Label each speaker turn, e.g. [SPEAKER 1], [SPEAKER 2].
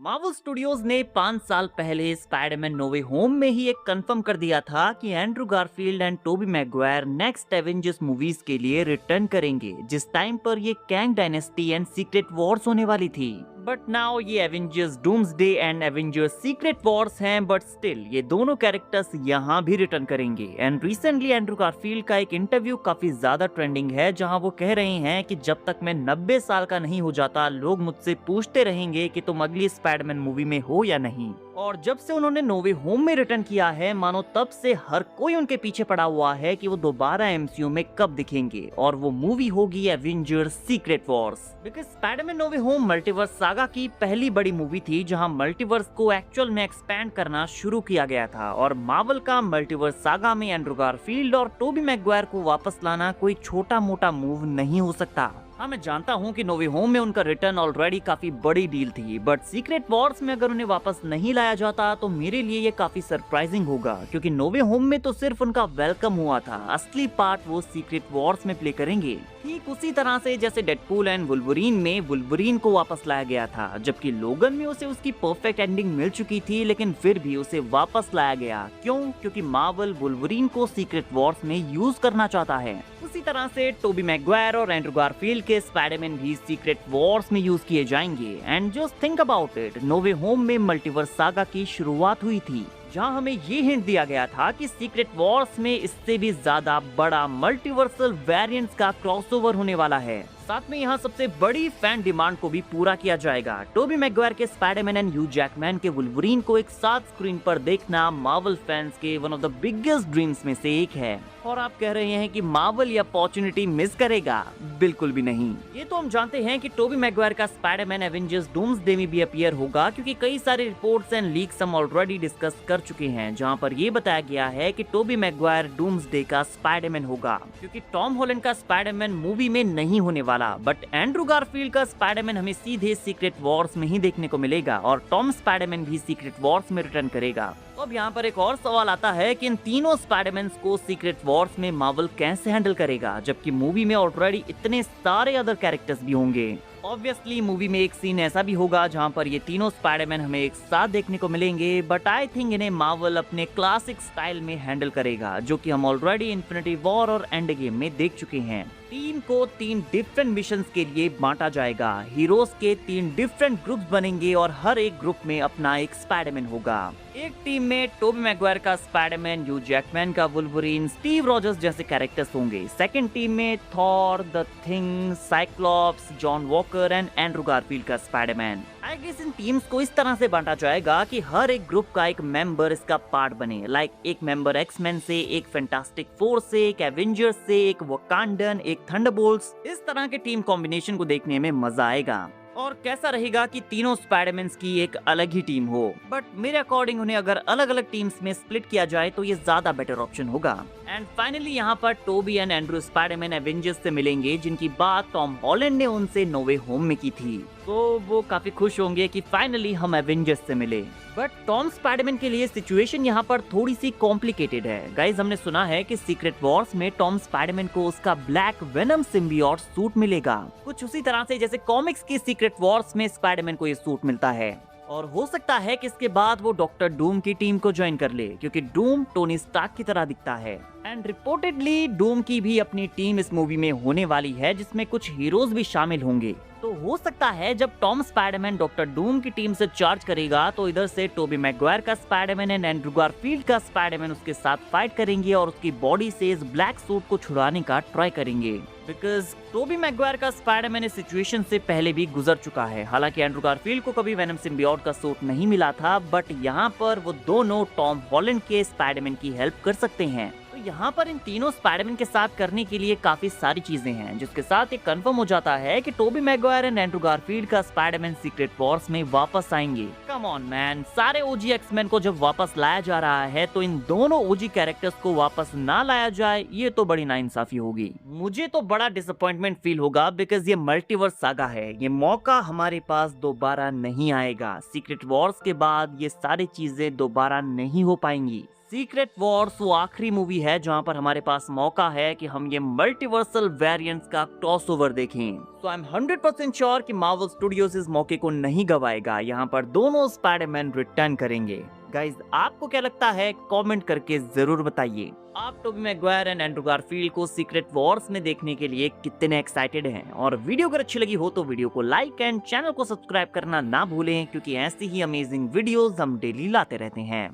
[SPEAKER 1] Marvel studios ने 5 साल पहले स्पाइडरमैन नो वे होम में ही एक कंफर्म कर दिया था कि Andrew Garfield and Toby Maguire next Avengers movies के लिए रिटर्न करेंगे, जिस टाइम पर ये Kang Dynasty and Secret Wars होने वाली थी। बट नाउ ये Avengers Doomsday and Avengers Secret Wars हैं, बट स्टिल ये दोनों कैरेक्टर्स यहाँ भी रिटर्न करेंगे। एंड रिसेंटली एंड्रू गारफील्ड का एक इंटरव्यू काफी ज्यादा ट्रेंडिंग है, जहाँ वो कह रहे हैं कि जब तक मैं 90 साल का नहीं हो जाता, लोग मुझसे पूछते रहेंगे कि तुम अगली स्पाइडरमैन मूवी में हो या नहीं। और जब से उन्होंने नो वे होम में रिटर्न किया है, मानो तब से हर कोई उनके पीछे पड़ा हुआ है कि वो दोबारा एमसीयू में कब दिखेंगे, और वो मूवी होगी Avengers Secret Wars. Because Spiderman No Way Home Multiverse Saga की पहली बड़ी मूवी थी, जहां मल्टीवर्स को एक्चुअल में एक्सपैंड करना शुरू किया गया था, और मार्वल का मल्टीवर्स सागा में एंड्रू गारफील्ड और टोबी मैगवायर को वापस लाना कोई छोटा मोटा मूव नहीं हो सकता। हाँ, मैं जानता हूँ कि नो वे होम में उनका रिटर्न ऑलरेडी काफी बड़ी डील थी, बट सीक्रेट वॉर्स में अगर उन्हें वापस नहीं लाया जाता तो मेरे लिए ये काफी सरप्राइजिंग होगा, क्योंकि नो वे होम में तो सिर्फ उनका वेलकम हुआ था, असली पार्ट वो सीक्रेट वॉर्स में प्ले करेंगे। ठीक उसी तरह से जैसे डेडपूल एंड वुल्वरीन में वुल्वरीन को वापस लाया गया था, जबकि लोगन में उसे उसकी परफेक्ट एंडिंग मिल चुकी थी, लेकिन फिर भी उसे वापस लाया गया। क्यों? क्योंकि मार्वल वुल्वरीन को सीक्रेट वॉर्स में यूज करना चाहता है। उसी तरह से टोबी मैगवायर और एंड्रू गारफील्ड के स्पाइडरमैन भी सीक्रेट वॉर्स में यूज किए जाएंगे। And just think about it, No Way Home में मल्टीवर्स सागा की शुरुआत हुई थी, जहां हमें ये हिंट दिया गया था कि सीक्रेट वॉर्स में इससे भी ज्यादा बड़ा मल्टीवर्सल वेरिएंट्स का क्रॉसओवर होने वाला है। साथ में यहाँ सबसे बड़ी फैन डिमांड को भी पूरा किया जाएगा। टोबी मैगवायर के स्पाइडरमैन एंड ह्यू जैकमैन के वुल्वरीन को एक साथ स्क्रीन पर देखना मार्वल फैंस के one of the biggest dreams में से एक है। और आप कह रहे हैं कि मार्वल ये अपॉर्चुनिटी मिस करेगा? बिल्कुल भी नहीं। ये तो हम जानते हैं कि टोबी मैगवायर का स्पाइडरमैन एवेंजर्स डूम्सडे में भी अपीयर होगा, क्योंकि कई सारे रिपोर्ट्स एंड लीक्स हम ऑलरेडी डिस्कस कर चुके हैं, जहां पर ये बताया गया है कि टोबी मैगवायर डूम्सडे का स्पाइडरमैन होगा, क्योंकि टॉम हॉलैंड का स्पाइडरमैन मूवी में नहीं होने वाला। बट एंड्रू गारफील्ड का स्पाइडरमैन हमें सीधे सीक्रेट वॉर्स में ही देखने को मिलेगा, और टॉम स्पाइडरमैन भी सीक्रेट वॉर्स में रिटर्न करेगा। तो अब यहाँ पर एक और सवाल आता है कि इन तीनों स्पाइडरमैन को सीक्रेट वॉर्स में मार्वल कैसे हैंडल करेगा, जबकि मूवी में ऑलरेडी इतने सारे अदर कैरेक्टर्स भी होंगे। ऑब्वियसली मूवी में एक सीन ऐसा भी होगा जहां पर ये तीनों स्पाइडरमैन हमें एक साथ देखने को मिलेंगे, बट आई थिंक इन्हें मार्वल अपने क्लासिक स्टाइल में हैंडल करेगा, जो कि हम ऑलरेडी इन्फिनिटी वॉर और एंड गेम में देख चुके हैं। टीम को 3 डिफरेंट मिशंस के लिए बांटा जाएगा, हीरोज के 3 डिफरेंट ग्रुप्स बनेंगे, और हर एक ग्रुप में अपना एक स्पाइडरमैन होगा। एक टीम में टोबी मैगवायर का स्पाइडरमैन, ह्यू जैकमैन का वुल्वरीन, स्टीव रॉजर्स जैसे कैरेक्टर्स होंगे। सेकंड टीम में Thor, the Thing, Cyclops, John Walker and Andrew Garfield का स्पाइडरमैन। आई गेस इन टीम्स को इस तरह से बांटा जाएगा कि हर एक ग्रुप का एक मेंबर इसका पार्ट बने, लाइक एक मेंबर एक्समैन से, एक फैंटास्टिक फोर से, एक एवेंजर्स से, एक वकांडन, एक थंडरबोल्ट्स। इस तरह के टीम कॉम्बिनेशन को देखने में मजा आएगा। और कैसा रहेगा कि तीनों स्पाइडरमैन्स की एक अलग ही टीम हो, बट मेरे अकॉर्डिंग उन्हें अगर अलग अलग टीम्स में स्प्लिट किया जाए तो ये ज्यादा बेटर ऑप्शन होगा। एंड फाइनली यहाँ पर Toby and Andrew Spiderman Avengers से मिलेंगे, जिनकी बात टॉम हॉलैंड ने उनसे नो वे होम में की थी, तो वो काफी खुश होंगे कि फाइनली हम एवेंजर्स से मिले। बट टॉम स्पाइडरमैन के लिए सिचुएशन यहाँ पर थोड़ी सी कॉम्प्लिकेटेड है। गाइज, हमने सुना है कि सीक्रेट वॉर्स में टॉम स्पाइडरमैन को उसका ब्लैक वेनम सिम्बियोट सूट मिलेगा, कुछ उसी तरह से जैसे कॉमिक्स की सीक्रेट वॉर्स में स्पाइडरमैन को ये सूट मिलता है। और हो सकता है कि इसके बाद वो डॉक्टर डूम की टीम को ज्वाइन कर ले, क्योंकि डूम टोनी स्टार्क की तरह दिखता है। एंड रिपोर्टेडली डूम की भी अपनी टीम इस मूवी में होने वाली है, जिसमें कुछ हीरोज भी शामिल होंगे। तो हो सकता है जब टॉम स्पाइडरमैन डॉक्टर डूम की टीम से चार्ज करेगा, तो इधर से टोबी मैगवायर का स्पाइडरमैन एंड एंड्रू गारफील्ड का स्पाइडरमैन उसके साथ फाइट करेंगे और उसकी बॉडी से इस ब्लैक सूट को छुड़ाने का ट्राई करेंगे। बिकॉज टोबी मैगवायर का स्पाइडरमैन इस सिचुएशन से पहले भी गुजर चुका है। हालांकि एंड्रू गारफील्ड को कभी वेनम सिम्बियोट का सूट नहीं मिला था, बट यहाँ पर वो दोनों टॉम हॉलैंड के स्पाइडरमैन की हेल्प कर सकते हैं। तो यहाँ पर इन तीनों स्पाइडरमैन के साथ करने के लिए काफी सारी चीजें हैं, जिसके साथ ये कंफर्म हो जाता है कि Toby Maguire and Andrew Garfield का स्पाइडरमैन सीक्रेट वॉर्स में वापस आएंगे। कम ऑन मैन, सारे ओजी एक्समैन को जब वापस लाया जा रहा है, तो इन दोनों ओजी कैरेक्टर्स को वापस ना लाया जाए, ये तो बड़ी नाइंसाफी होगी। मुझे तो बड़ा डिसअपॉइंटमेंट फील होगा, बिकॉज ये मल्टीवर्स सागा है, ये मौका हमारे पास दोबारा नहीं आएगा। सीक्रेट वॉर्स के बाद ये सारी चीजें दोबारा नहीं हो पाएंगी। सीक्रेट वॉर्स वो आखिरी मूवी है जहां पर हमारे पास मौका है कि हम ये मल्टीवर्सल वेरिएंट्स का क्रॉसओवर देखें। तो आई एम 100% श्योर कि मार्वल स्टूडियोज इस मौके को नहीं गवाएगा। यहाँ पर दोनों स्पाइडरमैन रिटर्न करेंगे। गाइज, आपको क्या लगता है? कमेंट करके जरूर बताइए। आप Toby Maguire and Andrew Garfield को सीक्रेट वॉर्स में देखने के लिए कितने एक्साइटेड हैं? और वीडियो अगर अच्छी लगी हो तो वीडियो को लाइक एंड चैनल को सब्सक्राइब करना ना भूलें, क्योंकि ऐसी ही अमेजिंग वीडियोस हम डेली लाते रहते हैं।